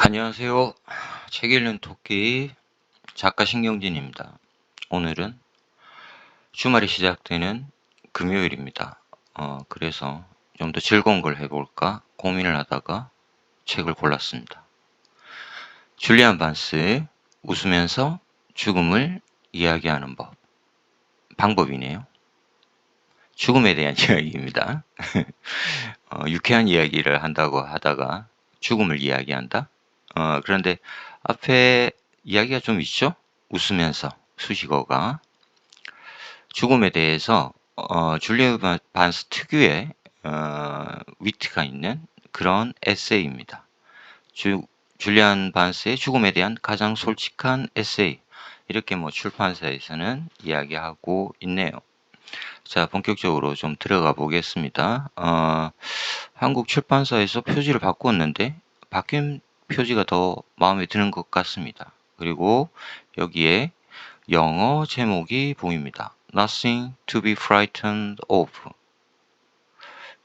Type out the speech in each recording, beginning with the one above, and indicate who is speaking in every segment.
Speaker 1: 안녕하세요. 책 읽는 토끼 작가 신경진입니다. 오늘은 주말이 시작되는 금요일입니다. 그래서 좀 더 즐거운 걸 해볼까 고민을 하다가 책을 골랐습니다. 줄리안 반스의 웃으면서 죽음을 이야기하는 방법이네요. 죽음에 대한 이야기입니다. 유쾌한 이야기를 한다고 하다가 죽음을 이야기한다? 그런데 앞에 이야기가 좀 있죠? 웃으면서 수식어가 죽음에 대해서 줄리안 반스 특유의 위트가 있는 그런 에세이입니다. 줄리안 반스의 죽음에 대한 가장 솔직한 에세이, 이렇게 출판사에서는 이야기하고 있네요. 자, 본격적으로 좀 들어가 보겠습니다. 한국 출판사에서 표지를 바꾸었는데 바뀐 표지가 더 마음에 드는 것 같습니다. 그리고 여기에 영어 제목이 보입니다. Nothing to be frightened of.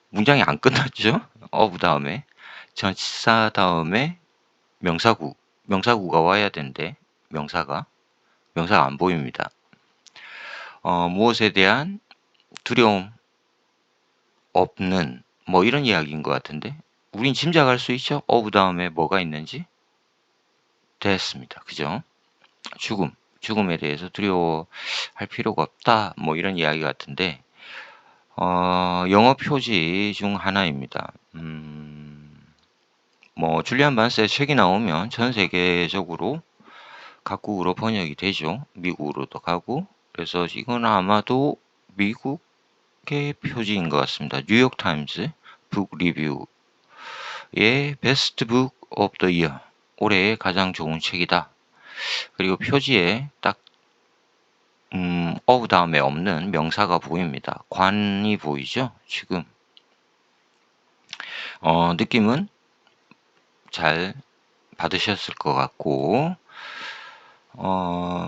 Speaker 1: 문장이 안 끝났죠? of 다음에 전치사 다음에 명사구가 와야 되는데 명사가 안 보입니다. 무엇에 대한 두려움 없는 이런 이야기인 것 같은데 우린 짐작할 수 있죠? of 다음에 뭐가 있는지. 됐습니다. 그죠? 죽음에 대해서 두려워할 필요가 없다. 이런 이야기 같은데 영어 표지 중 하나입니다. 줄리안 반스의 책이 나오면 전 세계적으로 각국으로 번역이 되죠. 미국으로도 가고. 그래서 이건 아마도 미국의 표지인 것 같습니다. 뉴욕 타임즈 북 리뷰의 베스트 북 오브 더 이어, 올해의 가장 좋은 책이다. 그리고 표지에 딱 of 다음에 없는 명사가 보입니다. 관이 보이죠? 지금 느낌은 잘 받으셨을 것 같고,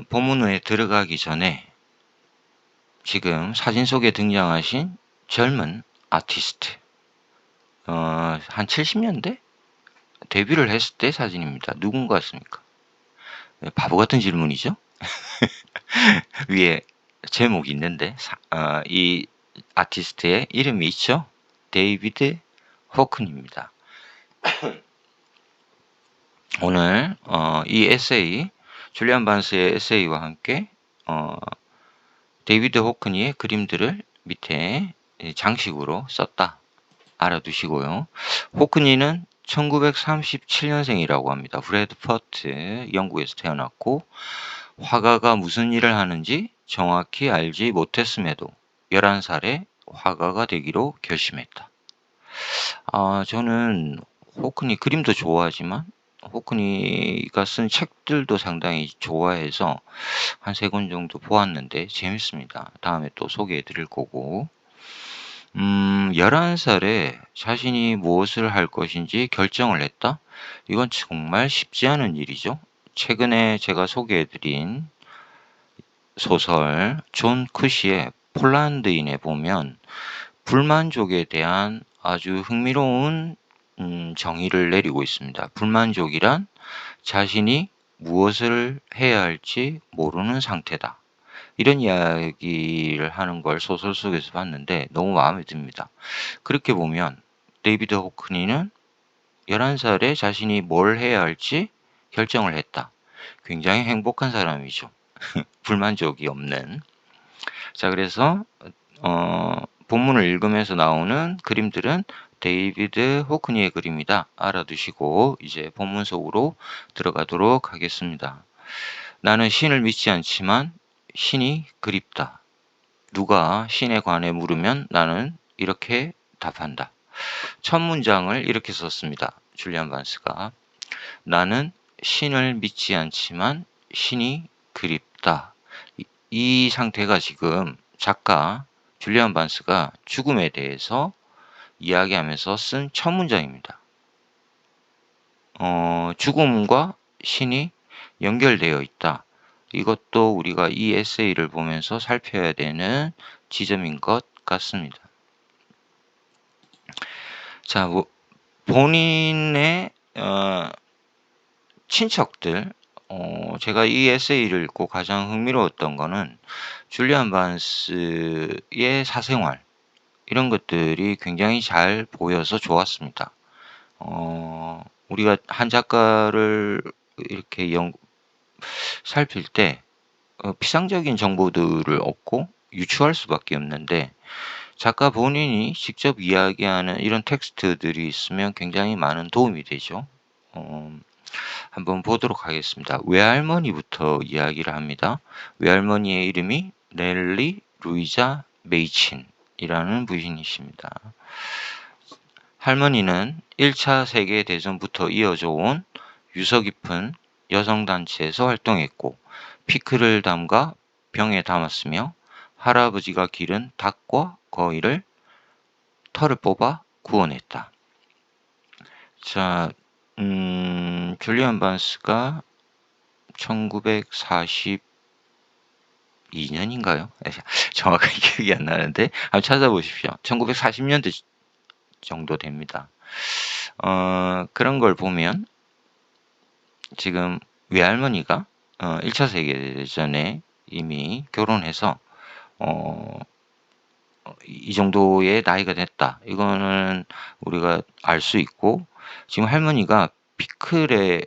Speaker 1: 본문에 들어가기 전에 지금 사진 속에 등장하신 젊은 아티스트, 한 70년대 데뷔를 했을 때 사진입니다. 누군 것 같습니까? 바보 같은 질문이죠? 위에 제목이 있는데 이 아티스트의 이름이 있죠? 데이비드 호큰입니다. 오늘 이 에세이, 줄리안 반스의 에세이와 함께 데이비드 호크니의 그림들을 밑에 장식으로 썼다. 알아두시고요. 호크니는 1937년생이라고 합니다. 브래드퍼트 영국에서 태어났고 화가가 무슨 일을 하는지 정확히 알지 못했음에도 11살에 화가가 되기로 결심했다. 저는 호크니 그림도 좋아하지만 호크니가 쓴 책들도 상당히 좋아해서 한 3권 정도 보았는데 재밌습니다. 다음에 또 소개해 드릴 거고. 11살에 자신이 무엇을 할 것인지 결정을 했다? 이건 정말 쉽지 않은 일이죠. 최근에 제가 소개해 드린 소설 존 쿠시의 폴란드인에 보면 불만족에 대한 아주 흥미로운 정의를 내리고 있습니다. 불만족이란 자신이 무엇을 해야 할지 모르는 상태다. 이런 이야기를 하는 걸 소설 속에서 봤는데 너무 마음에 듭니다. 그렇게 보면 데이비드 호크니는 11살에 자신이 뭘 해야 할지 결정을 했다. 굉장히 행복한 사람이죠. 불만족이 없는. 자, 그래서 본문을 읽으면서 나오는 그림들은 데이비드 호크니의 그림이다. 알아두시고 이제 본문 속으로 들어가도록 하겠습니다. 나는 신을 믿지 않지만 신이 그립다. 누가 신에 관해 물으면 나는 이렇게 답한다. 첫 문장을 이렇게 썼습니다. 줄리안 반스가. 나는 신을 믿지 않지만 신이 그립다. 이 상태가 지금 작가 줄리안 반스가 죽음에 대해서 이야기하면서 쓴 첫 문장입니다. 죽음과 신이 연결되어 있다. 이것도 우리가 이 에세이를 보면서 살펴야 되는 지점인 것 같습니다. 자, 본인의 친척들, 제가 이 에세이를 읽고 가장 흥미로웠던 거는 줄리안 반스의 사생활, 이런 것들이 굉장히 잘 보여서 좋았습니다. 우리가 한 작가를 이렇게 살필 때 피상적인 정보들을 얻고 유추할 수밖에 없는데, 작가 본인이 직접 이야기하는 이런 텍스트들이 있으면 굉장히 많은 도움이 되죠. 한번 보도록 하겠습니다. 외할머니부터 이야기를 합니다. 외할머니의 이름이 넬리 루이자 메이친이라는 부인이십니다. 할머니는 1차 세계대전부터 이어져 온 유서 깊은 여성단체에서 활동했고, 피클을 담가 병에 담았으며, 할아버지가 기른 닭과 거위를 털을 뽑아 구워냈다. 자, 줄리안 반스가 1942년인가요? 정확하게 기억이 안 나는데 한번 찾아보십시오. 1940년대 정도 됩니다. 그런 걸 보면 지금 외할머니가 1차 세계대전에 이미 결혼해서 이 정도의 나이가 됐다. 이거는 우리가 알 수 있고, 지금 할머니가 피클을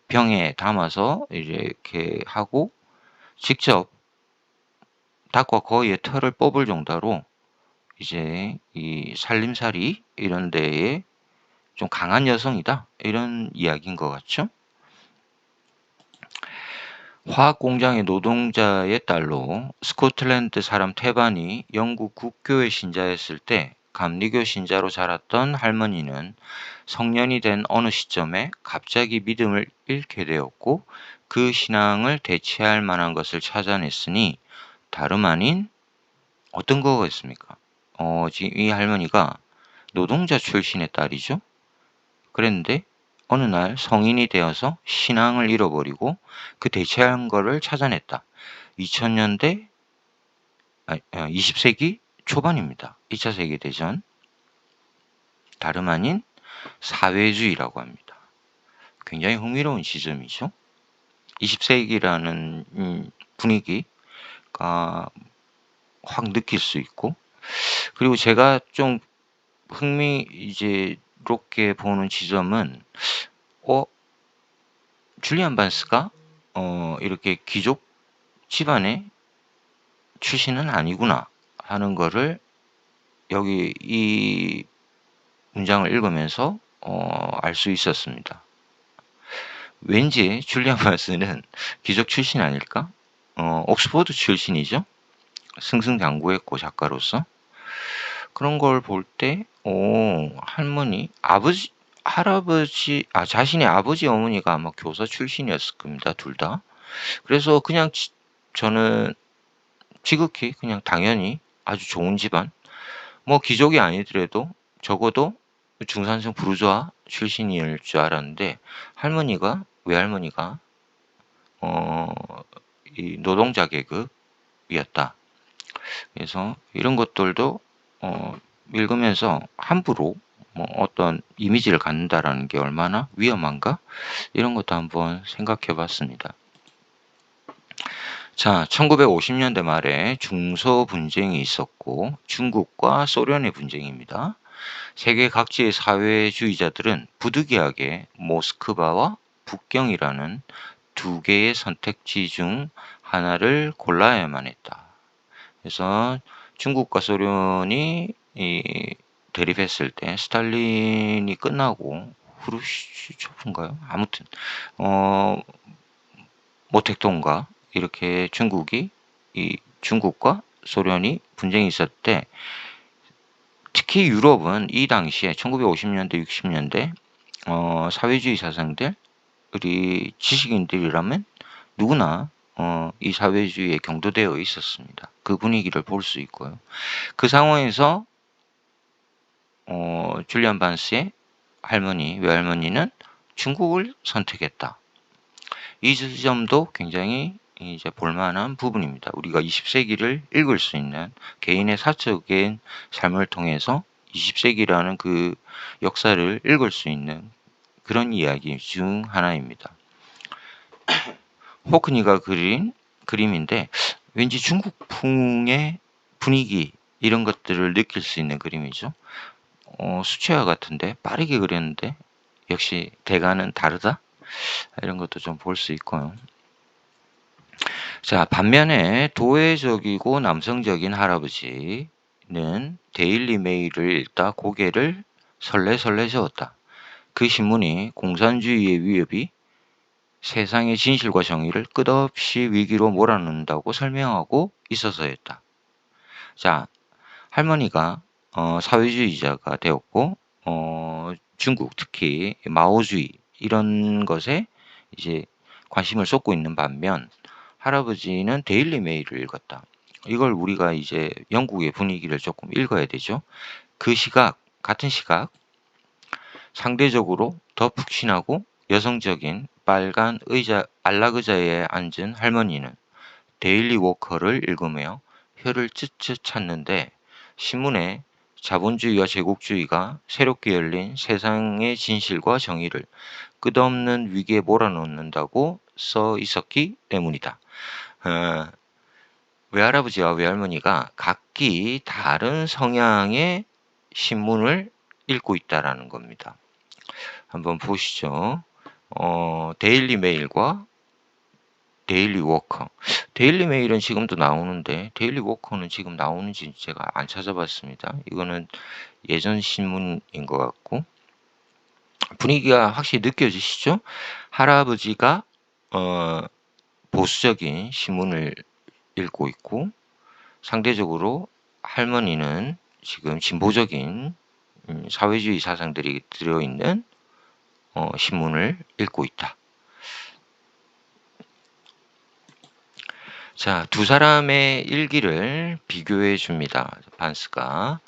Speaker 1: 병에 담아서 이렇게 하고 직접 닭과 거위의 털을 뽑을 정도로 이제 이 살림살이 이런 데에 좀 강한 여성이다, 이런 이야기인 것 같죠? 화학 공장의 노동자의 딸로 스코틀랜드 사람 태반이 영국 국교의 신자였을 때 감리교 신자로 자랐던 할머니는 성년이 된 어느 시점에 갑자기 믿음을 잃게 되었고, 그 신앙을 대체할 만한 것을 찾아냈으니 다름 아닌 어떤 거겠습니까? 지금 이 할머니가 노동자 출신의 딸이죠. 그랬는데 어느 날 성인이 되어서 신앙을 잃어버리고 그 대체한 거를 찾아냈다. 2000년대, 20세기 초반입니다. 2차 세계대전. 다름 아닌 사회주의라고 합니다. 굉장히 흥미로운 지점이죠. 20세기라는 분위기가 확 느낄 수 있고, 그리고 제가 좀 흥미롭게 보는 지점은 줄리안 반스가 이렇게 귀족 집안의 출신은 아니구나 하는 거를 여기 이 문장을 읽으면서 알 수 있었습니다. 왠지 줄리안 반스는 귀족 출신 아닐까? 옥스퍼드 출신이죠. 승승장구했고 작가로서. 그런 걸 볼 때 할머니, 할아버지, 자신의 아버지 어머니가 아마 교사 출신이었을 겁니다. 둘 다. 그래서 그냥 저는 지극히 그냥 당연히 아주 좋은 집안, 뭐 귀족이 아니더라도 적어도 중산층 부르주아 출신일 줄 알았는데, 외할머니가 이 노동자 계급이었다. 그래서 이런 것들도 읽으면서 함부로 뭐 어떤 이미지를 갖는다라는 게 얼마나 위험한가, 이런 것도 한번 생각해 봤습니다. 자, 1950년대 말에 중소 분쟁이 있었고, 중국과 소련의 분쟁입니다. 세계 각지의 사회주의자들은 부득이하게 모스크바와 북경이라는 두 개의 선택지 중 하나를 골라야만 했다. 그래서 중국과 소련이 대립했을 때, 스탈린이 끝나고 후르시초프인가요? 아무튼 모택동과 이렇게 중국과 소련이 분쟁이 있었을 때, 특히 유럽은 이 당시에 1950년대, 60년대 사회주의 사상들, 우리 지식인들이라면 누구나 이 사회주의에 경도되어 있었습니다. 그 분위기를 볼 수 있고요. 그 상황에서 줄리안 반스의 외할머니는 중국을 선택했다. 이 지점도 굉장히 이제 볼만한 부분입니다. 우리가 20세기를 읽을 수 있는, 개인의 사적인 삶을 통해서 20세기라는 그 역사를 읽을 수 있는 그런 이야기 중 하나입니다. 호크니가 그린 그림인데 왠지 중국풍의 분위기 이런 것들을 느낄 수 있는 그림이죠. 수채화 같은데 빠르게 그렸는데 역시 대가는 다르다? 이런 것도 좀 볼 수 있고요. 자, 반면에 도회적이고 남성적인 할아버지는 데일리 메일을 읽다 고개를 설레설레 저었다. 그 신문이 공산주의의 위협이 세상의 진실과 정의를 끝없이 위기로 몰아넣는다고 설명하고 있어서였다. 자, 할머니가 사회주의자가 되었고 중국 특히 마오주의 이런 것에 이제 관심을 쏟고 있는 반면 할아버지는 데일리 메일을 읽었다. 이걸 우리가 이제 영국의 분위기를 조금 읽어야 되죠. 그 시각, 같은 시각, 상대적으로 더 푹신하고 여성적인 빨간 의자, 안락의자에 앉은 할머니는 데일리 워커를 읽으며 혀를 쯧쯧 찼는데 신문에 자본주의와 제국주의가 새롭게 열린 세상의 진실과 정의를 끝없는 위기에 몰아넣는다고 써 있었기 때문이다. 외할아버지와 외할머니가 각기 다른 성향의 신문을 읽고 있다라는 겁니다. 한번 보시죠. 데일리 메일과 데일리 워커. 데일리 메일은 지금도 나오는데 데일리 워커는 지금 나오는지 제가 안 찾아봤습니다. 이거는 예전 신문인 것 같고 분위기가 확실히 느껴지시죠? 할아버지가 보수적인 신문을 읽고 있고 상대적으로 할머니는 지금 진보적인 사회주의 사상들이 들어있는 신문을 읽고 있다. 자, 두 사람의 일기를 비교해 줍니다. 반스가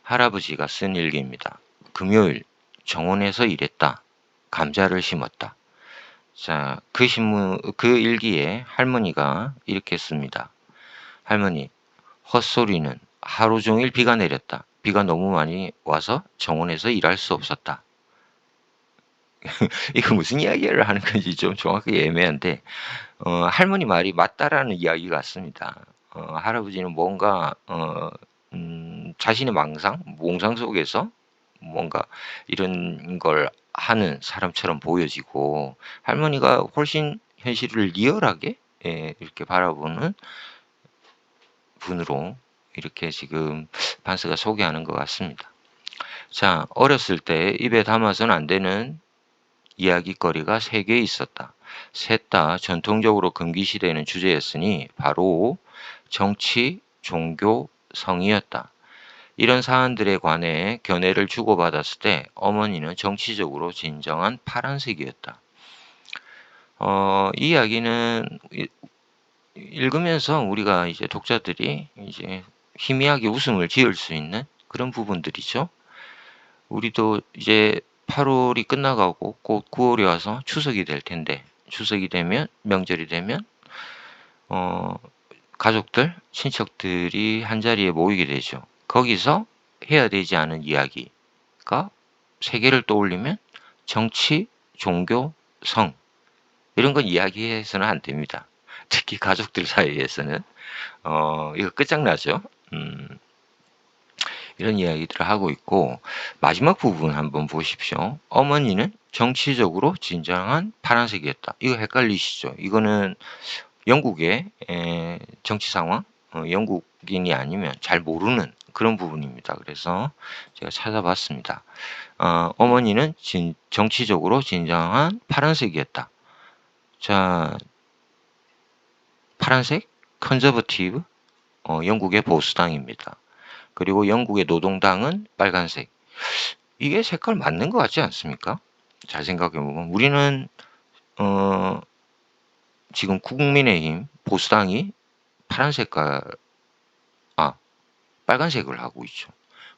Speaker 1: 할아버지가 쓴 일기입니다. 금요일 정원에서 일했다. 감자를 심었다. 자, 그 일기에 할머니가 이렇게 씁니다. 할머니, 헛소리는 하루 종일 비가 내렸다. 비가 너무 많이 와서 정원에서 일할 수 없었다. 이거 무슨 이야기를 하는 건지 좀 정확하게 애매한데 할머니 말이 맞다라는 이야기 같습니다. 할아버지는 뭔가 자신의 몽상 속에서 뭔가 이런 걸 하는 사람처럼 보여지고 할머니가 훨씬 현실을 리얼하게 이렇게 바라보는 분으로 이렇게 지금 반스가 소개하는 것 같습니다. 자, 어렸을 때 입에 담아서는 안 되는 이야깃거리가 3개 있었다. 셋 다 전통적으로 금기시되는 주제였으니 바로 정치, 종교, 성이었다. 이런 사안들에 관해 견해를 주고받았을 때 어머니는 정치적으로 진정한 파란색이었다. 이 이야기는 읽으면서 우리가 이제 독자들이 이제 희미하게 웃음을 지을 수 있는 그런 부분들이죠. 우리도 이제 8월이 끝나가고 곧 9월이 와서 추석이 될 텐데 추석이 되면 명절이 되면 가족들, 친척들이 한자리에 모이게 되죠. 거기서 해야 되지 않은 이야기가 3개를 떠올리면 정치, 종교, 성 이런 건 이야기해서는 안 됩니다. 특히 가족들 사이에서는 이거 끝장나죠. 이런 이야기들을 하고 있고 마지막 부분 한번 보십시오. 어머니는 정치적으로 진정한 파란색이었다. 이거 헷갈리시죠? 이거는 영국의 정치 상황, 영국인이 아니면 잘 모르는 그런 부분입니다. 그래서 제가 찾아봤습니다. 어머니는 정치적으로 진정한 파란색이었다. 자, 파란색, 컨저버티브, 영국의 보수당입니다. 그리고 영국의 노동당은 빨간색. 이게 색깔 맞는 것 같지 않습니까? 잘 생각해보면 우리는 지금 국민의힘 보수당이 빨간색을 하고 있죠.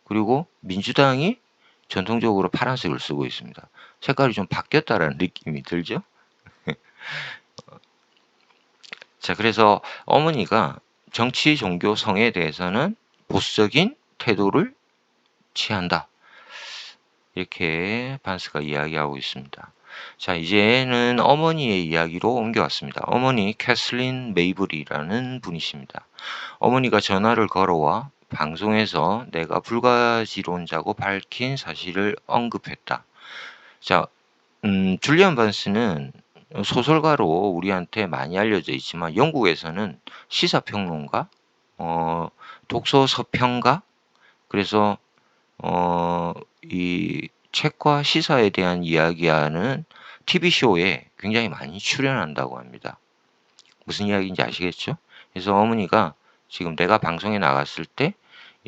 Speaker 1: 그리고 민주당이 전통적으로 파란색을 쓰고 있습니다. 색깔이 좀 바뀌었다라는 느낌이 들죠? 자, 그래서 어머니가 정치, 종교, 성에 대해서는 보수적인 태도를 취한다. 이렇게 반스가 이야기하고 있습니다. 자, 이제는 어머니의 이야기로 옮겨왔습니다. 어머니 캐슬린 메이블이라는 분이십니다. 어머니가 전화를 걸어와 방송에서 내가 불가지론자고 밝힌 사실을 언급했다. 자, 줄리안 반스는 소설가로 우리한테 많이 알려져 있지만 영국에서는 시사평론가, 독서 서평가, 그래서 이 책과 시사에 대한 이야기하는 TV쇼에 굉장히 많이 출연한다고 합니다. 무슨 이야기인지 아시겠죠? 그래서 어머니가 지금 내가 방송에 나갔을 때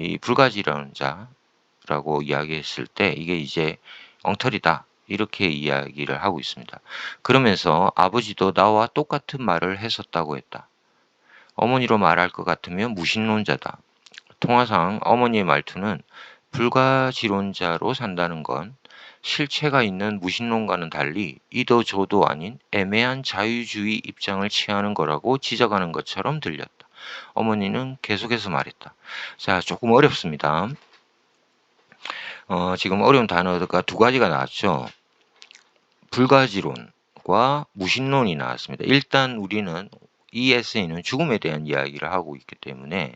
Speaker 1: 이 불가지론자라고 이야기했을 때 이게 이제 엉터리다 이렇게 이야기를 하고 있습니다. 그러면서 아버지도 나와 똑같은 말을 했었다고 했다. 어머니로 말할 것 같으면 무신론자다. 통화상 어머니의 말투는 불가지론자로 산다는 건 실체가 있는 무신론과는 달리 이도 저도 아닌 애매한 자유주의 입장을 취하는 거라고 지적하는 것처럼 들렸다. 어머니는 계속해서 말했다. 자, 조금 어렵습니다. 지금 어려운 단어가 두 가지가 나왔죠. 불가지론과 무신론이 나왔습니다. 일단 우리는 이 에세이는 죽음에 대한 이야기를 하고 있기 때문에,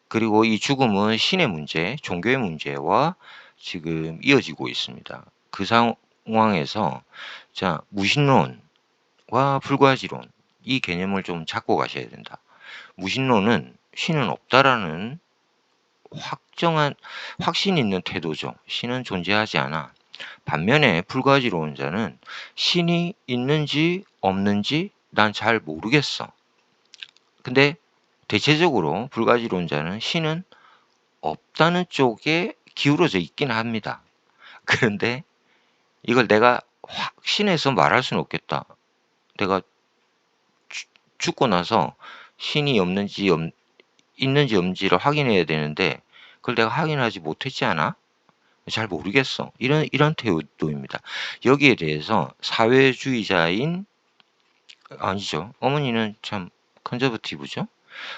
Speaker 1: 그리고 이 죽음은 신의 문제, 종교의 문제와 지금 이어지고 있습니다. 그 상황에서 자, 무신론과 불가지론 이 개념을 좀 잡고 가셔야 된다. 무신론은 신은 없다라는 확신 있는 태도죠. 신은 존재하지 않아. 반면에 불가지론자는 신이 있는지 없는지 난 잘 모르겠어. 근데 대체적으로 불가지론자는 신은 없다는 쪽에 기울어져 있긴 합니다. 그런데 이걸 내가 확신해서 말할 수는 없겠다. 내가 죽고 나서 신이 있는지 없는지를 확인해야 되는데 그걸 내가 확인하지 못했지 않아? 잘 모르겠어. 이런 태도입니다. 여기에 대해서 사회주의자인 아니죠. 어머니는 참 컨저버티브죠.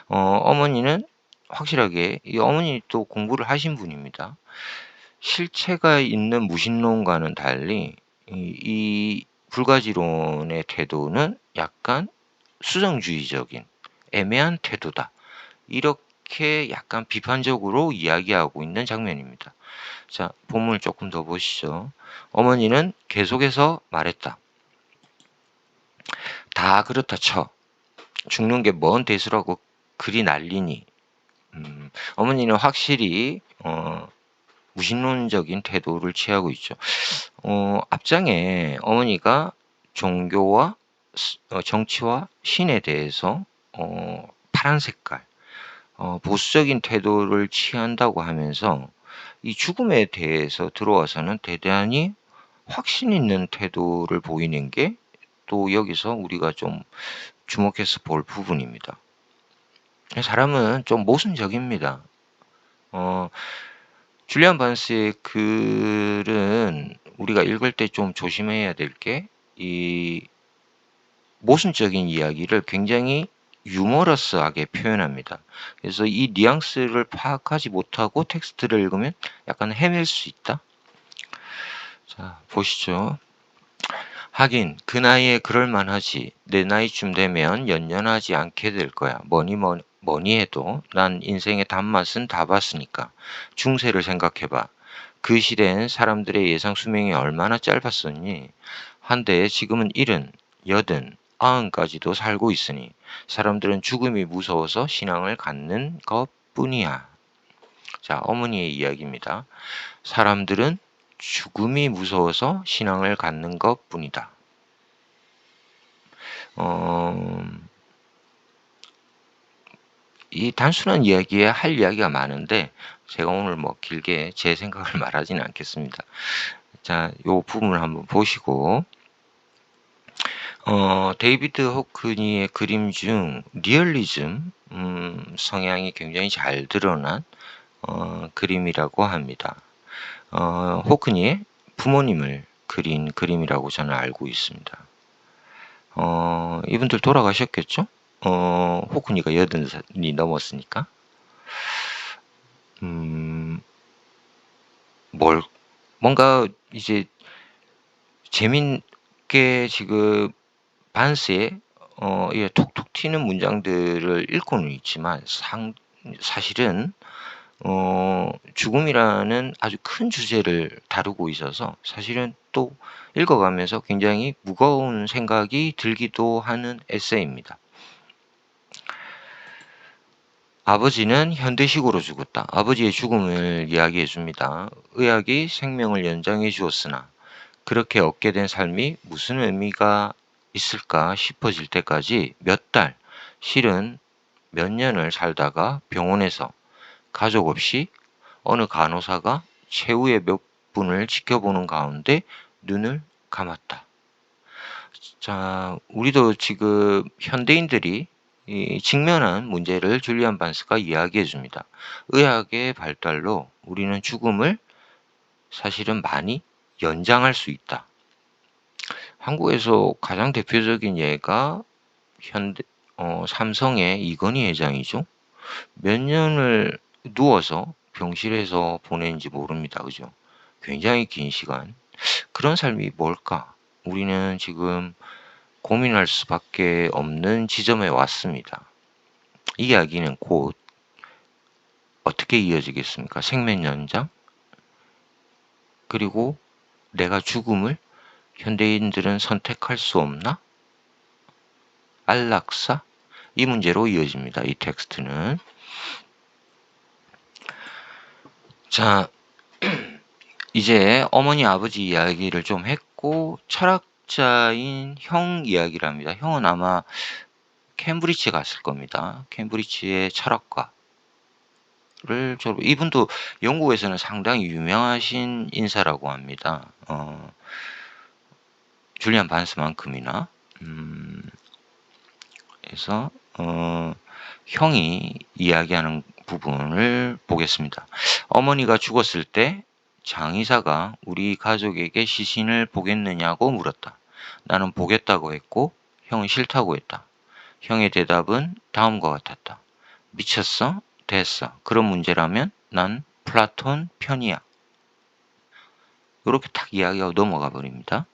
Speaker 1: 어머니는 확실하게 이 어머니 또 공부를 하신 분입니다. 실체가 있는 무신론과는 달리 이 불가지론의 태도는 약간 수정주의적인 애매한 태도다. 이렇게 약간 비판적으로 이야기하고 있는 장면입니다. 자, 본문을 조금 더 보시죠. 어머니는 계속해서 말했다. 다 그렇다 쳐. 죽는 게 뭔 대수라고 그리 난리니. 어머니는 확실히 무신론적인 태도를 취하고 있죠. 앞장에 어머니가 종교와 정치와 신에 대해서 파란 색깔 보수적인 태도를 취한다고 하면서 이 죽음에 대해서 들어와서는 대단히 확신 있는 태도를 보이는 게 또 여기서 우리가 좀 주목해서 볼 부분입니다. 사람은 좀 모순적입니다. 줄리안 반스의 글은 우리가 읽을 때 좀 조심해야 될 게 이 모순적인 이야기를 굉장히 유머러스하게 표현합니다. 그래서 이 뉘앙스를 파악하지 못하고 텍스트를 읽으면 약간 헤맬 수 있다. 자, 보시죠. 하긴 그 나이에 그럴 만하지. 내 나이쯤 되면 연연하지 않게 될 거야. 뭐니 해도 난 인생의 단맛은 다 봤으니까. 중세를 생각해봐. 그 시대엔 사람들의 예상 수명이 얼마나 짧았었니? 한데 지금은 70, 80, 90까지도 살고 있으니 사람들은 죽음이 무서워서 신앙을 갖는 것뿐이야. 자, 어머니의 이야기입니다. 사람들은 죽음이 무서워서 신앙을 갖는 것뿐이다. 이 단순한 이야기에 할 이야기가 많은데 제가 오늘 뭐 길게 제 생각을 말하지는 않겠습니다. 자, 요 부분을 한번 보시고 데이비드 호크니의 그림 중 리얼리즘 성향이 굉장히 잘 드러난 그림이라고 합니다. 호크니의 부모님을 그린 그림이라고 저는 알고 있습니다. 이분들 돌아가셨겠죠? 호크니가 80살이 넘었으니까. 뭔가 이제 재밌게 지금 반스의 예, 톡톡 튀는 문장들을 읽고는 있지만 사실은 죽음이라는 아주 큰 주제를 다루고 있어서 사실은 또 읽어가면서 굉장히 무거운 생각이 들기도 하는 에세이입니다. 아버지는 현대식으로 죽었다. 아버지의 죽음을 이야기해 줍니다. 의학이 생명을 연장해 주었으나 그렇게 얻게 된 삶이 무슨 의미가 있을까 싶어질 때까지 몇 달, 실은 몇 년을 살다가 병원에서 가족 없이 어느 간호사가 최후의 몇 분을 지켜보는 가운데 눈을 감았다. 자, 우리도 지금 현대인들이 직면한 문제를 줄리안 반스가 이야기해 줍니다. 의학의 발달로 우리는 죽음을 사실은 많이 연장할 수 있다. 한국에서 가장 대표적인 예가 삼성의 이건희 회장이죠. 몇 년을 누워서 병실에서 보낸지 모릅니다. 그죠? 굉장히 긴 시간. 그런 삶이 뭘까? 우리는 지금 고민할 수밖에 없는 지점에 왔습니다. 이 이야기는 곧 어떻게 이어지겠습니까? 생명 연장? 그리고 내가 죽음을 현대인들은 선택할 수 없나? 안락사? 이 문제로 이어집니다. 이 텍스트는. 자, 이제 어머니 아버지 이야기를 좀 했고 철학자인 형 이야기를 합니다. 형은 아마 캠브리지 갔을 겁니다. 캠브리지의 철학과를 졸업. 이분도 영국에서는 상당히 유명하신 인사라고 합니다. 줄리안 반스만큼이나. 그래서 형이 이야기하는 부분을 보겠습니다. 어머니가 죽었을 때 장의사가 우리 가족에게 시신을 보겠느냐고 물었다. 나는 보겠다고 했고 형은 싫다고 했다. 형의 대답은 다음과 같았다. 미쳤어? 됐어. 그런 문제라면 난 플라톤 편이야. 이렇게 탁 이야기하고 넘어가 버립니다.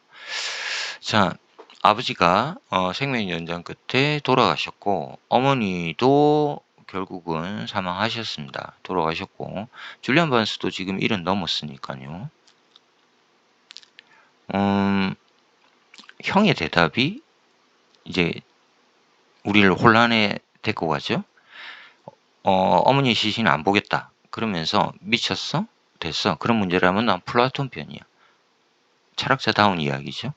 Speaker 1: 자, 아버지가 생명 연장 끝에 돌아가셨고 어머니도 결국은 사망하셨습니다. 돌아가셨고 줄리안 반스도 지금 70 넘었으니까요. 형의 대답이 이제 우리를 혼란에 데리고 가죠. 어머니 시신 안 보겠다. 그러면서 미쳤어? 됐어. 그런 문제라면 난 플라톤 편이야. 철학자다운 이야기죠.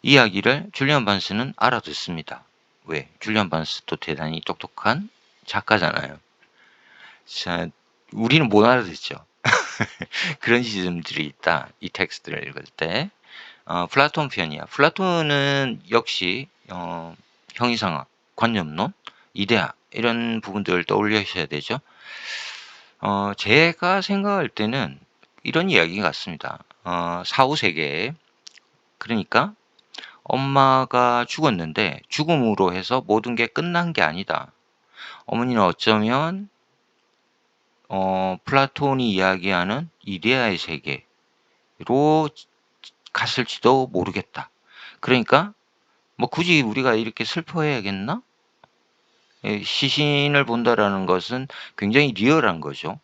Speaker 1: 이 이야기를 줄리안 반스는 알아듣습니다. 왜? 줄리안 반스도 대단히 똑똑한 작가잖아요. 자, 우리는 못 알아듣죠. 그런 지점들이 있다. 이 텍스트를 읽을 때. 플라톤 편이야. 플라톤은 역시 형이상학, 관념론, 이데아 이런 부분들을 떠올리셔야 되죠. 제가 생각할 때는 이런 이야기 같습니다. 사후세계 그러니까 엄마가 죽었는데 죽음으로 해서 모든 게 끝난 게 아니다. 어머니는 어쩌면 플라톤이 이야기하는 이데아의 세계로 갔을지도 모르겠다. 그러니까 뭐 굳이 우리가 이렇게 슬퍼해야겠나? 시신을 본다라는 것은 굉장히 리얼한 거죠.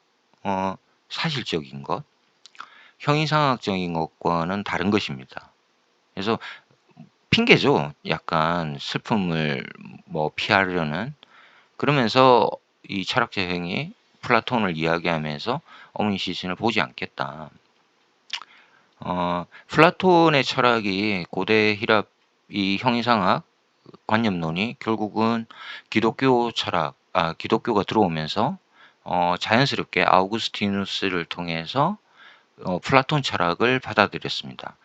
Speaker 1: 사실적인 것. 형이상학적인 것과는 다른 것입니다. 그래서 핑계죠. 약간 슬픔을 뭐 피하려는. 그러면서 이 철학자 형이 플라톤을 이야기하면서 어머니 시신을 보지 않겠다. 플라톤의 철학이 고대 히랍 이 형이상학 관념론이 결국은 기독교 철학, 기독교가 들어오면서 자연스럽게 아우구스티누스를 통해서 플라톤 철학을 받아들였습니다.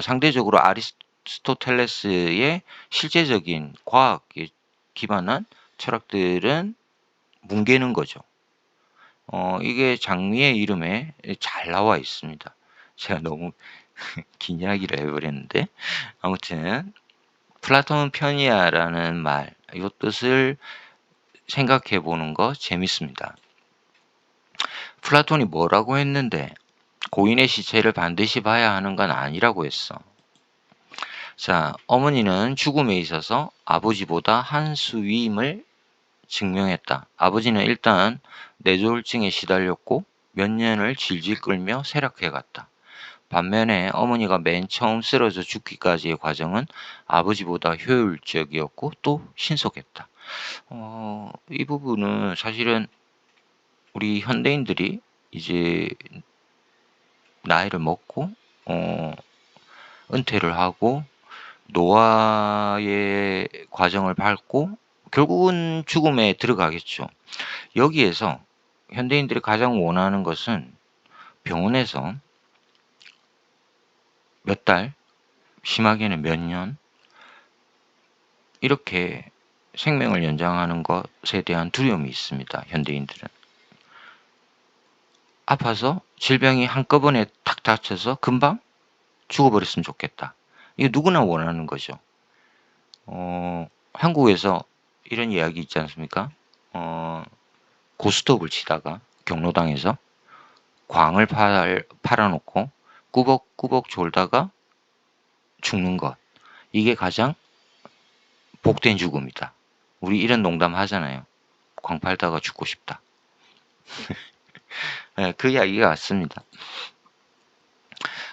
Speaker 1: 상대적으로 아리스토텔레스의 실제적인 과학에 기반한 철학들은 뭉개는 거죠. 이게 장미의 이름에 잘 나와 있습니다. 제가 너무 긴 이야기를 해버렸는데 아무튼 플라톤 편이야라는 말, 이 뜻을 생각해 보는 거 재밌습니다. 플라톤이 뭐라고 했는데 고인의 시체를 반드시 봐야 하는 건 아니라고 했어. 자, 어머니는 죽음에 있어서 아버지보다 한 수 위임을 증명했다. 아버지는 일단 뇌졸중에 시달렸고 몇 년을 질질 끌며 쇠락해갔다. 반면에 어머니가 맨 처음 쓰러져 죽기까지의 과정은 아버지보다 효율적이었고 또 신속했다. 이 부분은 사실은 우리 현대인들이 이제 나이를 먹고 은퇴를 하고 노화의 과정을 밟고 결국은 죽음에 들어가겠죠. 여기에서 현대인들이 가장 원하는 것은 병원에서 몇 달, 심하게는 몇 년, 이렇게 생명을 연장하는 것에 대한 두려움이 있습니다. 현대인들은. 아파서 질병이 한꺼번에 탁 닥쳐서 금방 죽어버렸으면 좋겠다. 이거 누구나 원하는 거죠. 한국에서 이런 이야기 있지 않습니까? 고스톱을 치다가 경로당에서 광을 팔아놓고 꾸벅꾸벅 졸다가 죽는 것. 이게 가장 복된 죽음이다. 우리 이런 농담 하잖아요. 광 팔다가 죽고 싶다. 네, 그 이야기가 같습니다.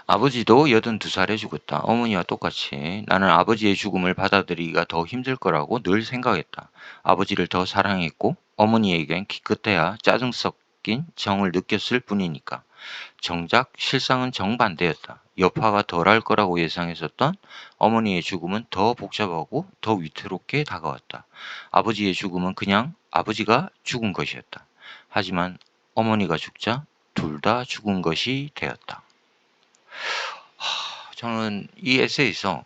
Speaker 1: 아버지도 82살에 죽었다. 어머니와 똑같이 나는 아버지의 죽음을 받아들이기가 더 힘들 거라고 늘 생각했다. 아버지를 더 사랑했고 어머니에겐 기껏해야 짜증 섞인 정을 느꼈을 뿐이니까. 정작 실상은 정반대였다. 여파가 덜할 거라고 예상했었던 어머니의 죽음은 더 복잡하고 더 위태롭게 다가왔다. 아버지의 죽음은 그냥 아버지가 죽은 것이었다. 하지만 어머니가 죽자 둘 다 죽은 것이 되었다. 저는 이 에세이에서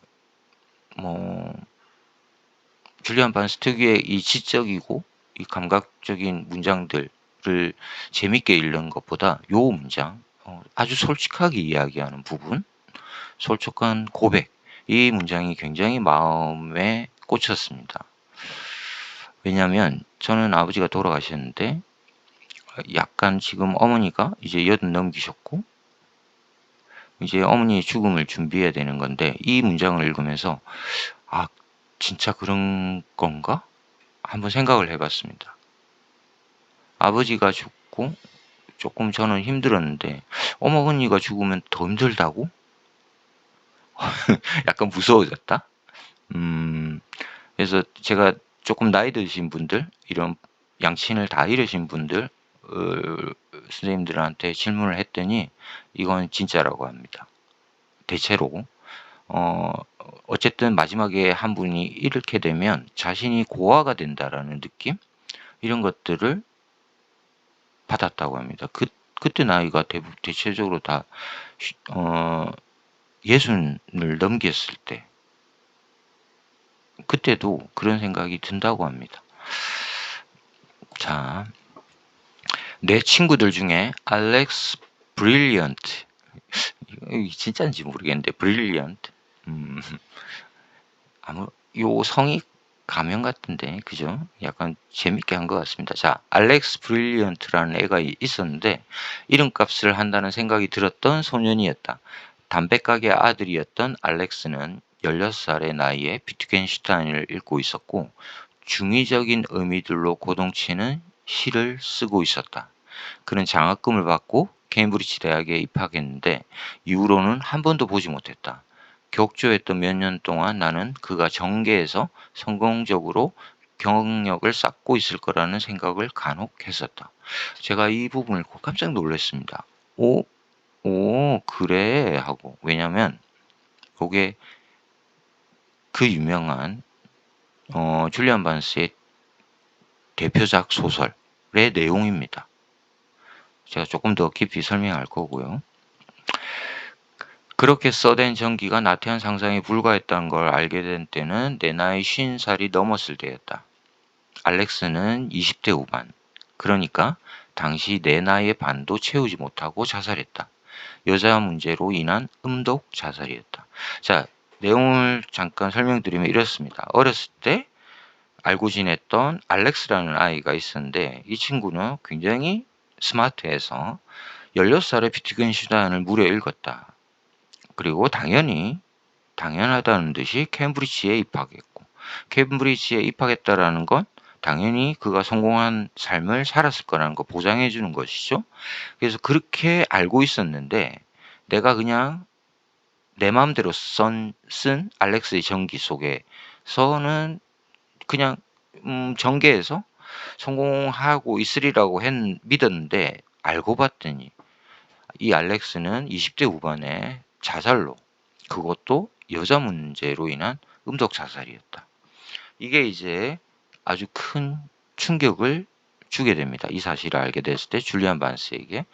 Speaker 1: 줄리안 반스 특유의 이 지적이고 이 감각적인 문장들을 재밌게 읽는 것보다 요 문장, 아주 솔직하게 이야기하는 부분, 솔직한 고백, 이 문장이 굉장히 마음에 꽂혔습니다. 왜냐하면 저는 아버지가 돌아가셨는데 약간 지금 어머니가 이제 80 넘기셨고 이제 어머니의 죽음을 준비해야 되는 건데 이 문장을 읽으면서 아, 진짜 그런 건가? 한번 생각을 해봤습니다. 아버지가 죽고 조금 저는 힘들었는데 어머니가 죽으면 더 힘들다고? 약간 무서워졌다. 그래서 제가 조금 나이 드신 분들, 이런 양친을 다 잃으신 분들, 선생님들한테 질문을 했더니 이건 진짜라고 합니다. 대체로 어쨌든 마지막에 한 분이 잃게 되면 자신이 고아가 된다라는 느낌, 이런 것들을 받았다고 합니다. 그때 나이가 대체적으로 다 60을 넘겼을 때, 그때도 그런 생각이 든다고 합니다. 자, 내 친구들 중에 알렉스 브릴리언트, 이거 진짜인지 모르겠는데 브릴리언트, 요 성이 가명 같은데, 그죠? 약간 재밌게 한 것 같습니다. 자, 알렉스 브릴리언트라는 애가 있었는데 이름값을 한다는 생각이 들었던 소년이었다. 담배가게 아들이었던 알렉스는 16살의 나이에 비트겐슈타인을 읽고 있었고 중의적인 의미들로 고동치는 시를 쓰고 있었다. 그는 장학금을 받고 케임브리지 대학에 입학했는데 이후로는 한 번도 보지 못했다. 격조했던 몇 년 동안 나는 그가 정계에서 성공적으로 경력을 쌓고 있을 거라는 생각을 간혹 했었다. 제가 이 부분을 깜짝 놀랐습니다. 그래 하고. 왜냐면 그게 그 유명한 줄리안 반스의 대표작 소설의 내용입니다. 제가 조금 더 깊이 설명할 거고요. 그렇게 써댄 전기가 나태한 상상에 불과했다는 걸 알게 된 때는 내 나이 50살이 넘었을 때였다. 알렉스는 20대 후반, 그러니까 당시 내 나이의 반도 채우지 못하고 자살했다. 여자 문제로 인한 음독 자살이었다. 자, 내용을 잠깐 설명드리면 이렇습니다. 어렸을 때 알고 지냈던 알렉스라는 아이가 있었는데 이 친구는 굉장히 스마트해서 16살에 비트겐슈타인을 무려 읽었다. 그리고 당연하다는 듯이 케임브리지에 입학했고, 케임브리지에 입학했다라는 건 당연히 그가 성공한 삶을 살았을 거라는 거 보장해 주는 것이죠. 그래서 그렇게 알고 있었는데 내가 그냥 내 마음대로 쓴 알렉스의 전기 속에서는 그냥 전개해서 성공하고 있으리라고 믿었는데 알고 봤더니 이 알렉스는 20대 후반에 자살로, 그것도 여자 문제로 인한 음독 자살이었다. 이게 이제 아주 큰 충격을 주게 됩니다. 이 사실을 알게 됐을 때 줄리안 반스에게.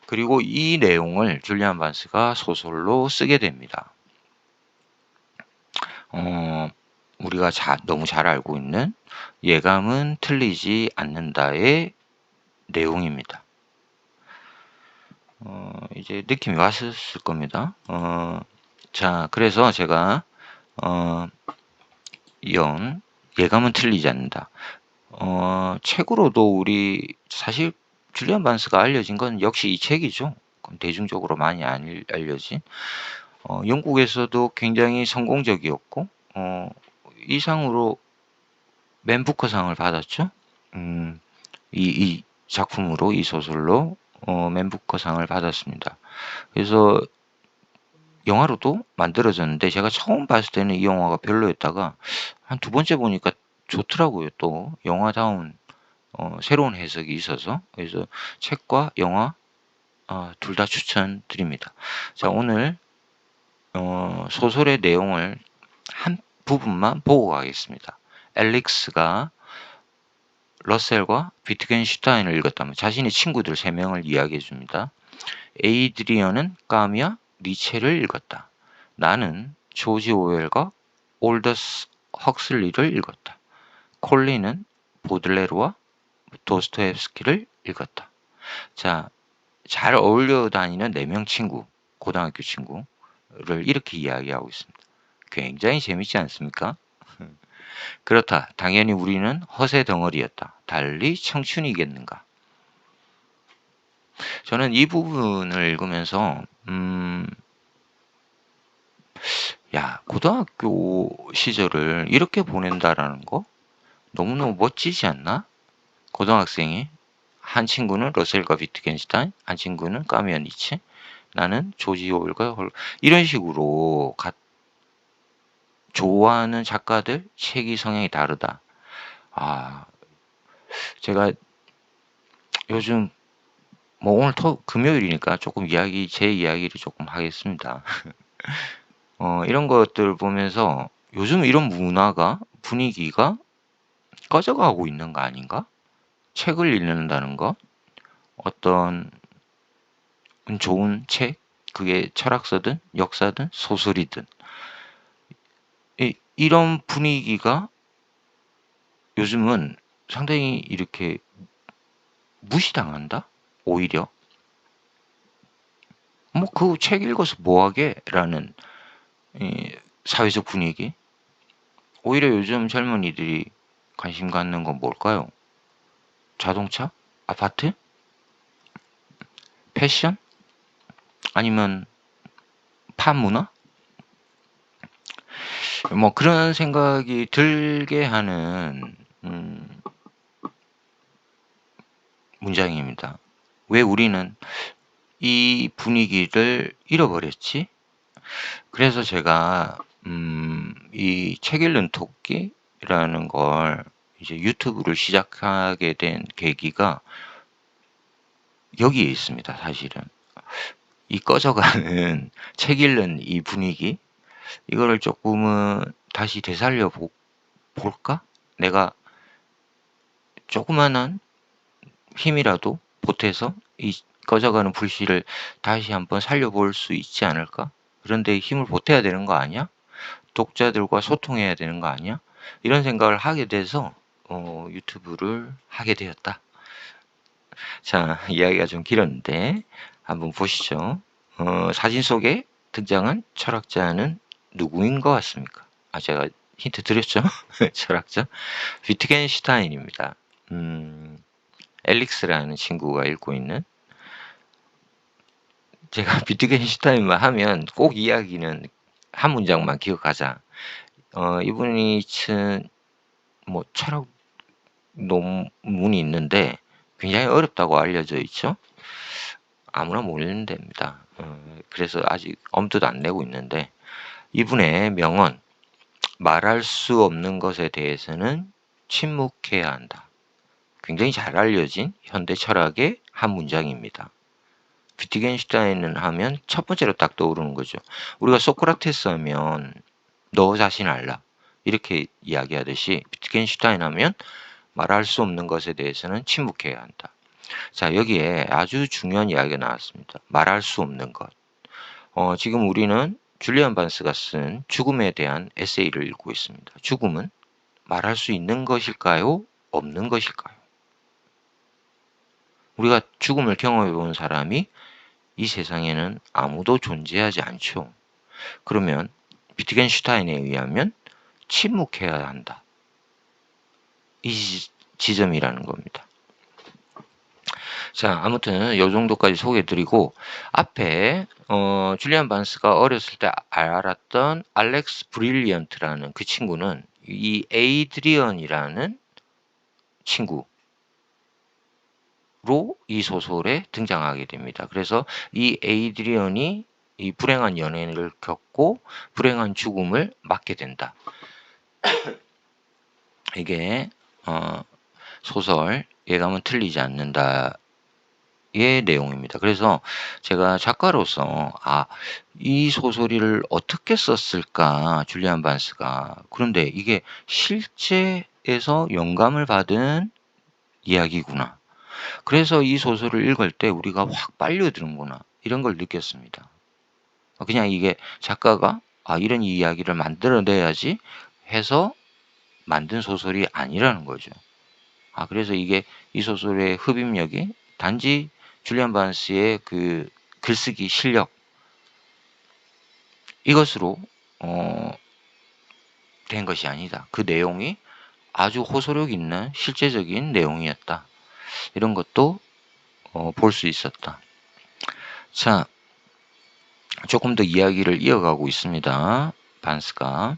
Speaker 1: 그리고 이 내용을 줄리안 반스가 소설로 쓰게 됩니다. 우리가 너무 잘 알고 있는 예감은 틀리지 않는다의 내용입니다. 이제 느낌이 왔을 겁니다. 자, 그래서 제가 예감은 틀리지 않는다. 책으로도 우리 사실 줄리안 반스가 알려진 건 역시 이 책이죠. 대중적으로 많이 알려진. 영국에서도 굉장히 성공적이었고 이상으로 맨 부커상을 받았죠. 이 작품으로, 이 소설로 맨 부커상을 받았습니다. 그래서 영화로도 만들어졌는데 제가 처음 봤을 때는 이 영화가 별로였다가 한 두 번째 보니까 좋더라고요. 또 영화다운 새로운 해석이 있어서. 그래서 책과 영화 둘 다 추천드립니다. 자, 오늘 소설의 내용을 한 부분만 보고 가겠습니다. 앨릭스가 러셀과 비트겐슈타인을 읽었다면 자신의 친구들 3명을 이야기해 줍니다. 에이드리언은 까미와 니체를 읽었다. 나는 조지 오웰과 올더스 헉슬리를 읽었다. 콜린은 보들레르와 도스토옙스키를 읽었다. 자, 잘 어울려 다니는 4명 친구, 고등학교 친구를 이렇게 이야기하고 있습니다. 굉장히 재밌지 않습니까? 그렇다. 당연히 우리는 허세 덩어리였다. 달리 청춘이겠는가? 저는 이 부분을 읽으면서 고등학교 시절을 이렇게 보낸다라는 거 너무너무 멋지지 않나? 고등학생이 한 친구는 러셀과 비트겐슈타인, 한 친구는 까미와 니체, 나는 조지 오웰과 이런 식으로 좋아하는 작가들, 책이 성향이 다르다. 제가 요즘 오늘 금요일이니까 조금 제 이야기를 조금 하겠습니다. 이런 것들 보면서 요즘 이런 분위기가 꺼져가고 있는 거 아닌가? 책을 읽는다는 거, 어떤 좋은 책, 그게 철학서든 역사든 소설이든 이런 분위기가 요즘은 상당히 이렇게 무시당한다? 오히려 그 책 읽어서 뭐하게? 라는 사회적 분위기. 오히려 요즘 젊은이들이 관심 갖는 건 뭘까요? 자동차? 아파트? 패션? 아니면 팝문화? 그런 생각이 들게 하는 문장입니다. 왜 우리는 이 분위기를 잃어버렸지? 그래서 제가 이 책 읽는 토끼라는 걸 이제 유튜브를 시작하게 된 계기가 여기에 있습니다. 사실은 이 꺼져가는 책 읽는 이 분위기, 이거를 조금은 다시 되살려 볼까? 내가 조그만한 힘이라도 보태서 이 꺼져가는 불씨를 다시 한번 살려볼 수 있지 않을까? 그런데 힘을 보태야 되는 거 아니야? 독자들과 소통해야 되는 거 아니야? 이런 생각을 하게 돼서 유튜브를 하게 되었다. 자, 이야기가 좀 길었는데 한번 보시죠. 사진 속에 등장한 철학자는 누구인 것 같습니까? 제가 힌트 드렸죠? 철학자? 비트겐슈타인입니다. 앨릭스라는 친구가 읽고 있는 제가 비트겐슈타인만 하면 꼭 이야기는 한 문장만 기억하자. 이분이 쓴 뭐 철학 논문이 있는데 굉장히 어렵다고 알려져 있죠. 아무나 모르는 데입니다. 그래서 아직 엄두도 안 내고 있는데 이분의 명언, 말할 수 없는 것에 대해서는 침묵해야 한다. 굉장히 잘 알려진 현대 철학의 한 문장입니다. 비트겐슈타인은 하면 첫 번째로 딱 떠오르는 거죠. 우리가 소크라테스 하면 너 자신 알라 이렇게 이야기하듯이 비트겐슈타인 하면 말할 수 없는 것에 대해서는 침묵해야 한다. 자, 여기에 아주 중요한 이야기가 나왔습니다. 말할 수 없는 것. 지금 우리는 줄리안 반스가 쓴 죽음에 대한 에세이를 읽고 있습니다. 죽음은 말할 수 있는 것일까요? 없는 것일까요? 우리가 죽음을 경험해 본 사람이 이 세상에는 아무도 존재하지 않죠. 그러면 비트겐슈타인에 의하면 침묵해야 한다. 이 지점이라는 겁니다. 자, 아무튼 이 정도까지 소개해드리고 앞에 줄리안 반스가 어렸을 때 알았던 알렉스 브릴리언트라는 그 친구는 이 에이드리언이라는 친구로 이 소설에 등장하게 됩니다. 그래서 이 에이드리언이 이 불행한 연애를 겪고 불행한 죽음을 맞게 된다. 이게 소설 예감은 틀리지 않는다의 내용입니다. 그래서 제가 작가로서 이 소설을 어떻게 썼을까 줄리안 반스가. 그런데 이게 실제에서 영감을 받은 이야기구나. 그래서 이 소설을 읽을 때 우리가 확 빨려드는구나 이런 걸 느꼈습니다. 그냥 이게 작가가 이런 이야기를 만들어내야지 해서 만든 소설이 아니라는 거죠. 그래서 이게 이 소설의 흡입력이 단지 줄리안 반스의 그 글쓰기 실력 이것으로 된 것이 아니다. 그 내용이 아주 호소력 있는 실제적인 내용이었다. 이런 것도 볼 수 있었다. 자, 조금 더 이야기를 이어가고 있습니다. 반스가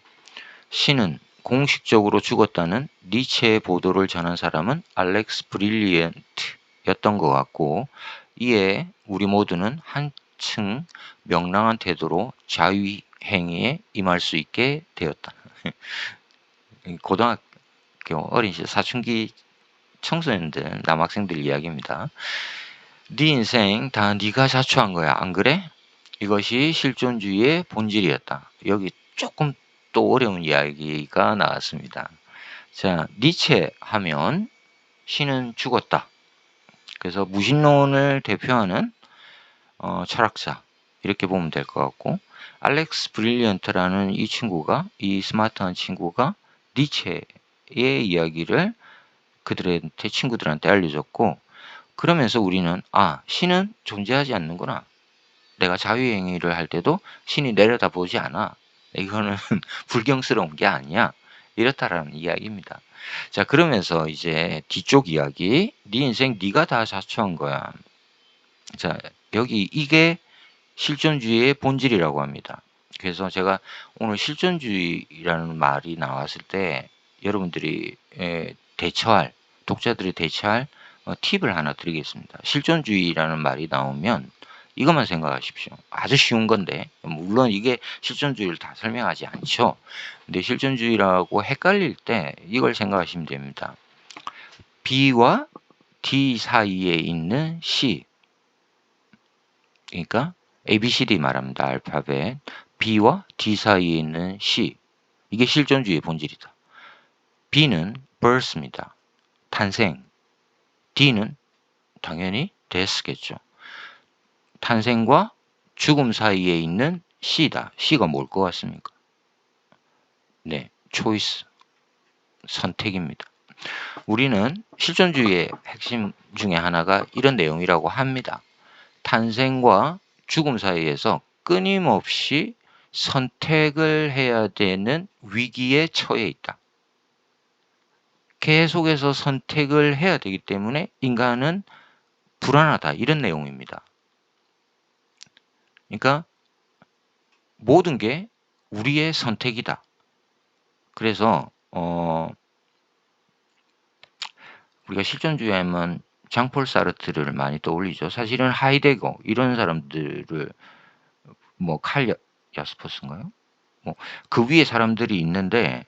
Speaker 1: 신은 공식적으로 죽었다는 니체의 보도를 전한 사람은 알렉스 브릴리언트였던 것 같고 이에 우리 모두는 한층 명랑한 태도로 자위 행위에 임할 수 있게 되었다. 고등학교 어린 시절 사춘기 청소년들 남학생들 이야기입니다. 네 인생 다 네가 자초한 거야 안 그래? 이것이 실존주의의 본질이었다. 여기 조금 또 어려운 이야기가 나왔습니다. 자, 니체 하면 신은 죽었다. 그래서 무신론을 대표하는 철학자 이렇게 보면 될 것 같고 알렉스 브릴리언트라는 이 스마트한 친구가 니체의 이야기를 그들한테 친구들한테 알려줬고 그러면서 우리는 신은 존재하지 않는구나. 내가 자유행위를 할 때도 신이 내려다보지 않아. 이거는 불경스러운 게 아니야. 이렇다라는 이야기입니다. 자, 그러면서 이제 뒤쪽 이야기. 네 인생 네가 다 자초한 거야. 자, 여기 이게 실존주의의 본질이라고 합니다. 그래서 제가 오늘 실존주의라는 말이 나왔을 때 여러분들이 독자들이 대처할 팁을 하나 드리겠습니다. 실존주의라는 말이 나오면 이것만 생각하십시오. 아주 쉬운 건데 물론 이게 실존주의를 다 설명하지 않죠. 근데 실존주의라고 헷갈릴 때 이걸 생각하시면 됩니다. B와 D 사이에 있는 C 그러니까 ABCD 말합니다. 알파벳 B와 D 사이에 있는 C 이게 실존주의의 본질이다. B는 birth입니다. 탄생. D는 당연히 death겠죠. 탄생과 죽음 사이에 있는 C다. C가 뭘 것 같습니까? 네, choice, 선택입니다. 우리는 실존주의의 핵심 중에 하나가 이런 내용이라고 합니다. 탄생과 죽음 사이에서 끊임없이 선택을 해야 되는 위기에 처해 있다. 계속해서 선택을 해야 되기 때문에 인간은 불안하다. 이런 내용입니다. 그러니까 모든 게 우리의 선택이다. 그래서 우리가 실존주의 하면 장폴 사르트르를 많이 떠올리죠. 사실은 하이데거 이런 사람들을 뭐 칼 야스퍼스인가요? 뭐 그 위에 사람들이 있는데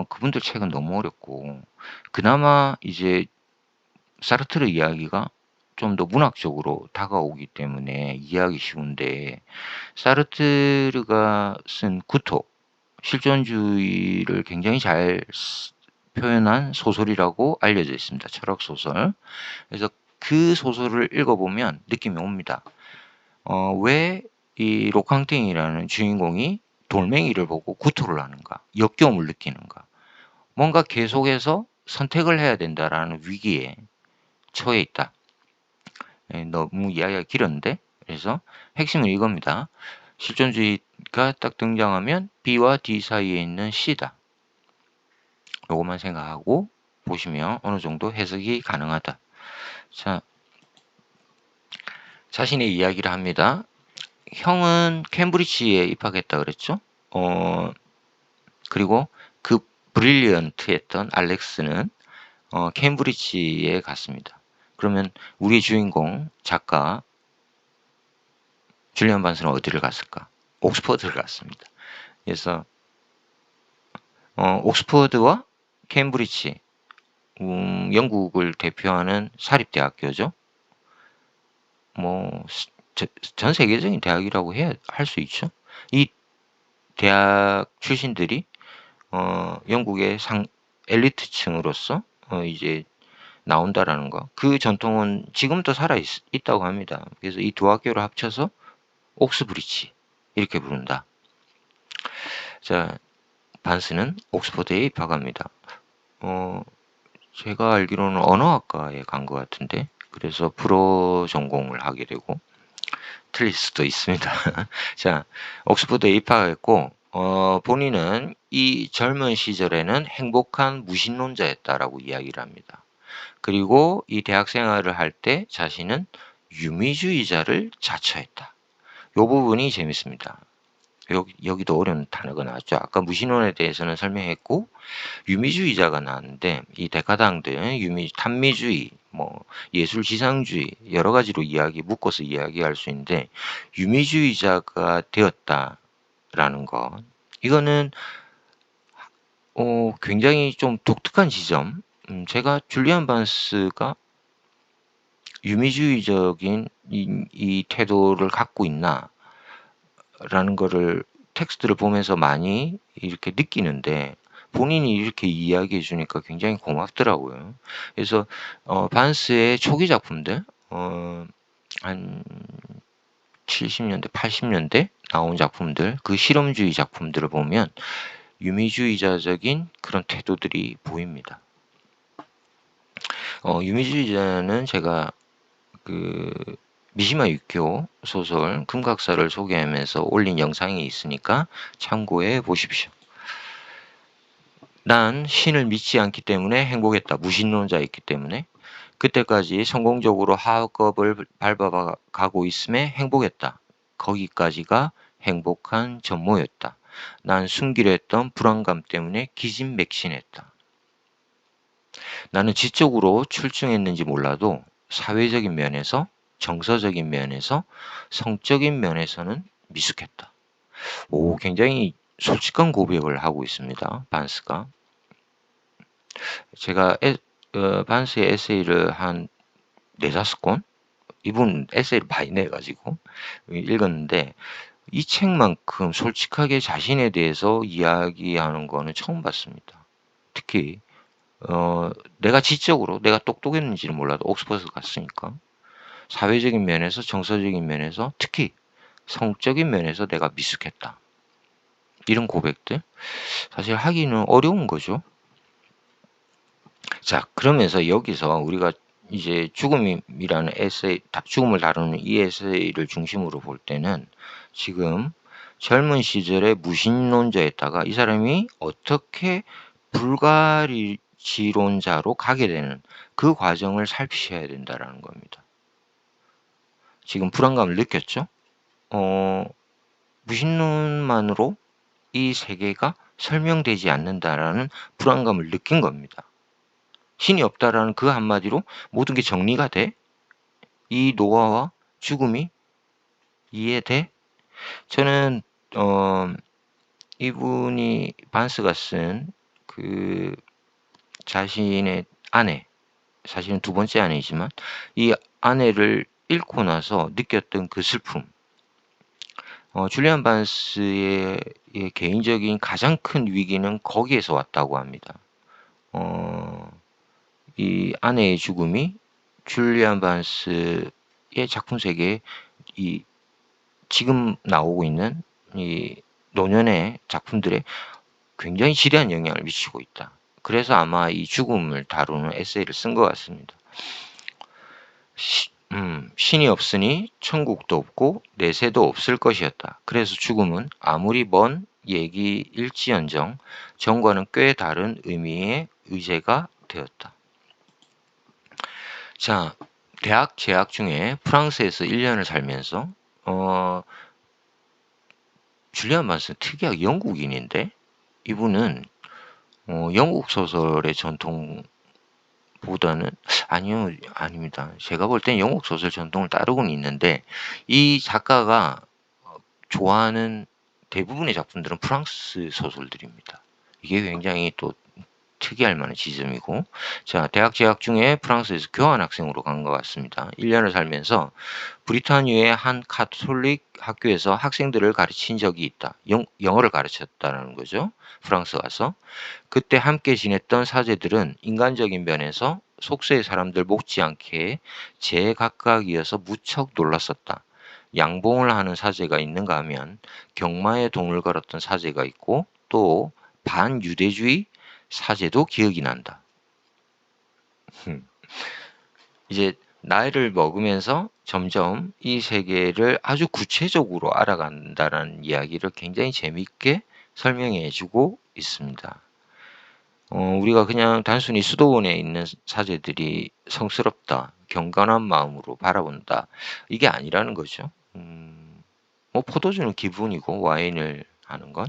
Speaker 1: 그분들 책은 너무 어렵고 그나마 이제 사르트르 이야기가 좀 더 문학적으로 다가오기 때문에 이해하기 쉬운데 사르트르가 쓴 구토 실존주의를 굉장히 잘 표현한 소설이라고 알려져 있습니다. 철학 소설. 그래서 그 소설을 읽어보면 느낌이 옵니다. 왜 이 로캉팅이라는 주인공이 돌멩이를 보고 구토를 하는가? 역겨움을 느끼는가? 뭔가 계속해서 선택을 해야 된다라는 위기에 처해 있다. 너무 이야기가 길었는데 그래서 핵심은 이겁니다. 실존주의가 딱 등장하면 B와 D 사이에 있는 C다. 요것만 생각하고 보시면 어느 정도 해석이 가능하다. 자, 자신의 이야기를 합니다. 형은 캠브리지에 입학했다 그랬죠? 그리고 그 브릴리언트했던 알렉스는 캠브리지에 갔습니다. 그러면 우리 주인공 작가 줄리안 반스는 어디를 갔을까? 옥스퍼드를 갔습니다. 그래서 옥스퍼드와 캠브리지, 영국을 대표하는 사립대학교죠. 뭐 전 세계적인 대학이라고 할 수 있죠. 이 대학 출신들이 영국의 엘리트층으로서 이제 나온다라는 거. 그 전통은 지금도 살아 있다고 합니다. 그래서 이 두 학교를 합쳐서 옥스브리지 이렇게 부른다. 자, 반스는 옥스퍼드에 입학합니다. 제가 알기로는 언어학과에 간 것 같은데 그래서 불어 전공을 하게 되고 틀릴 수도 있습니다. 자, 옥스퍼드에 입학했고 본인은 이 젊은 시절에는 행복한 무신론자였다라고 이야기를 합니다. 그리고 이 대학 생활을 할 때 자신은 유미주의자를 자처했다. 이 부분이 재밌습니다. 여기도 어려운 단어가 나왔죠. 아까 무신론에 대해서는 설명했고 유미주의자가 나왔는데 이 데카당드, 탄미주의, 뭐 예술지상주의 여러 가지로 묶어서 이야기할 수 있는데 유미주의자가 되었다라는 것. 이거는 굉장히 좀 독특한 지점. 제가 줄리안 반스가 유미주의적인 이 태도를 갖고 있나 라는 거를 텍스트를 보면서 많이 이렇게 느끼는데 본인이 이렇게 이야기해 주니까 굉장히 고맙더라고요. 그래서 반스의 초기 작품들 한 70년대, 80년대 나온 작품들, 그 실험주의 작품들을 보면 유미주의자적인 그런 태도들이 보입니다. 유미주의자는 제가 그 미시마 유키오 소설 금각사를 소개하면서 올린 영상이 있으니까 참고해 보십시오. 난 신을 믿지 않기 때문에 행복했다. 무신론자였기 때문에. 그때까지 성공적으로 하급을 밟아가고 있음에 행복했다. 거기까지가 행복한 전모였다. 난 숨기려 했던 불안감 때문에 기진맥진했다. 나는 지적으로 출중했는지 몰라도 사회적인 면에서, 정서적인 면에서, 성적인 면에서는 미숙했다. 굉장히 솔직한 고백을 하고 있습니다. 반스가. 제가 반스의 에세이를 한 4-5권? 이분 에세이를 많이 내가지고 읽었는데 이 책만큼 솔직하게 자신에 대해서 이야기하는 거는 처음 봤습니다. 특히 내가 지적으로 내가 똑똑했는지는 몰라도 옥스퍼드 갔으니까 사회적인 면에서 정서적인 면에서 특히 성적인 면에서 내가 미숙했다. 이런 고백들 사실 하기는 어려운 거죠. 자, 그러면서 여기서 우리가 이제 죽음이라는 에세이, 죽음을 다루는 이 에세이를 중심으로 볼 때는 지금 젊은 시절에 무신론자였다가 이 사람이 어떻게 불가리지론자로 가게 되는 그 과정을 살피셔야 된다라는 겁니다. 지금 불안감을 느꼈죠? 무신론만으로 이 세계가 설명되지 않는다라는 불안감을 느낀 겁니다. 신이 없다라는 그 한마디로 모든 게 정리가 돼? 이 노화와 죽음이 이해돼? 저는 이분이 반스가 쓴 그 자신의 아내, 사실은 두 번째 아내이지만 이 아내를 잃고 나서 느꼈던 그 슬픔, 줄리안 반스의 개인적인 가장 큰 위기는 거기에서 왔다고 합니다. 이 아내의 죽음이 줄리안 반스의 작품 세계에 이 지금 나오고 있는 이 노년의 작품들에 굉장히 지대한 영향을 미치고 있다. 그래서 아마 이 죽음을 다루는 에세이를 쓴 것 같습니다. 신이 없으니 천국도 없고 내세도 없을 것이었다. 그래서 죽음은 아무리 먼 얘기일지언정 전과는 꽤 다른 의미의 의제가 되었다. 자, 대학 재학 중에 프랑스에서 1년을 살면서 줄리안 반스는 특이하게 영국인인데 이분은 영국 소설의 전통보다는 아닙니다. 제가 볼 땐 영국 소설 전통을 따르고는 있는데 이 작가가 좋아하는 대부분의 작품들은 프랑스 소설들입니다. 이게 굉장히 또 특이할 만한 지점이고, 자, 대학 재학 중에 프랑스에서 교환학생으로 간 것 같습니다. 1년을 살면서 브리타뉴의 한 카톨릭 학교에서 학생들을 가르친 적이 있다. 영어를 가르쳤다는 거죠. 프랑스 가서. 그때 함께 지냈던 사제들은 인간적인 면에서 속세의 사람들 못지않게 제각각이어서 무척 놀랐었다. 양봉을 하는 사제가 있는가 하면 경마에 돈을 걸었던 사제가 있고 또 반유대주의 사제도 기억이 난다. 이제 나이를 먹으면서 점점 이 세계를 아주 구체적으로 알아간다는 이야기를 굉장히 재미있게 설명해 주고 있습니다. 우리가 그냥 단순히 수도원에 있는 사제들이 성스럽다, 경건한 마음으로 바라본다, 이게 아니라는 거죠. 뭐 포도주는 기분이고 와인을 하는 건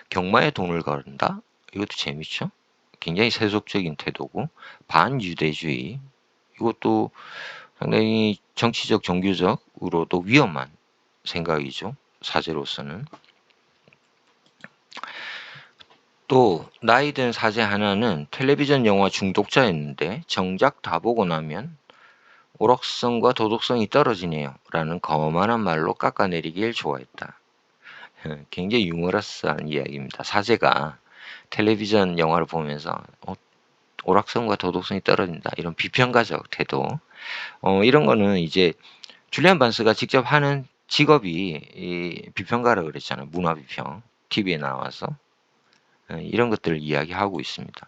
Speaker 1: 경마에 돈을 거른다? 이것도 재밌죠? 굉장히 세속적인 태도고 반유대주의, 이것도 상당히 정치적, 종교적으로도 위험한 생각이죠. 사제로서는. 또 나이 든 사제 하나는 텔레비전 영화 중독자였는데 정작 다 보고 나면 오락성과 도덕성이 떨어지네요 라는 거만한 말로 깎아내리길 좋아했다. 굉장히 유머러스한 이야기입니다. 사제가 텔레비전 영화를 보면서 오락성과 도덕성이 떨어진다, 이런 비평가적 태도, 이런 거는 이제 줄리안 반스가 직접 하는 직업이 비평가라고 그랬잖아요. 문화비평, TV에 나와서 이런 것들을 이야기하고 있습니다.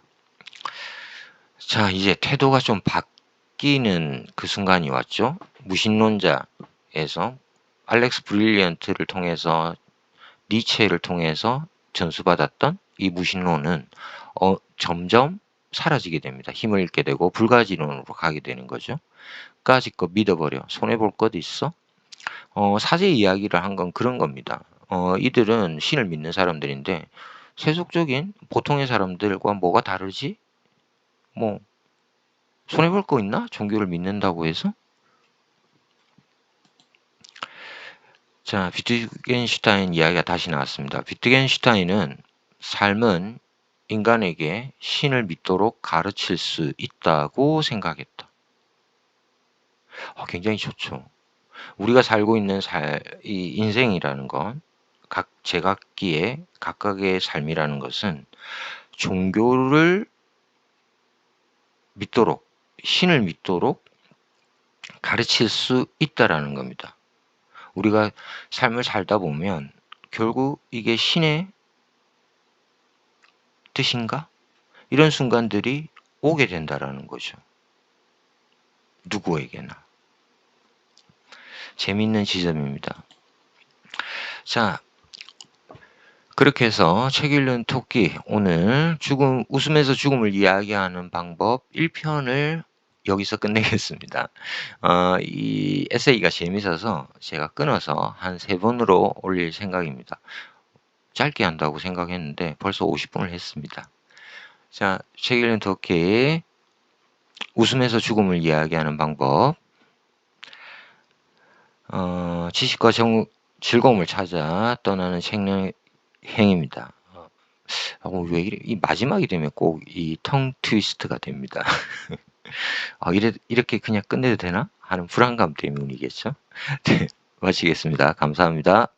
Speaker 1: 자, 이제 태도가 좀 바뀌는 그 순간이 왔죠. 무신론자에서 알렉스 브릴리언트를 통해서, 니체를 통해서 전수받았던 이 무신론은 점점 사라지게 됩니다. 힘을 잃게 되고 불가지론으로 가게 되는 거죠. 까짓 거 믿어버려. 손해볼 것 있어? 사제 이야기를 한 건 그런 겁니다. 이들은 신을 믿는 사람들인데 세속적인 보통의 사람들과 뭐가 다르지? 뭐 손해볼 거 있나? 종교를 믿는다고 해서? 자, 비트겐슈타인 이야기가 다시 나왔습니다. 비트겐슈타인은 삶은 인간에게 신을 믿도록 가르칠 수 있다고 생각했다. 굉장히 좋죠. 우리가 살고 있는 이 인생이라는 건, 각 제각기의 각각의 삶이라는 것은 종교를 믿도록, 신을 믿도록 가르칠 수 있다라는 겁니다. 우리가 삶을 살다 보면 결국 이게 신의 뜻인가? 이런 순간들이 오게 된다라는 거죠. 누구에게나. 재밌는 지점입니다. 자, 그렇게 해서 책 읽는 토끼, 오늘 웃으면서 죽음을 이야기하는 방법 1편을 여기서 끝내겠습니다. 이 에세이가 재밌어서 제가 끊어서 한 3번으로 올릴 생각입니다. 짧게 한다고 생각했는데 벌써 50분을 했습니다. 자, 책 읽는 터키의 웃음에서 죽음을 이야기하는 방법. 지식과 즐거움을 찾아 떠나는 행입니다. 왜 이 마지막이 되면 꼭 이 텅 트위스트가 됩니다. 이렇게 그냥 끝내도 되나? 하는 불안감 때문이겠죠? 네, 마치겠습니다. 감사합니다.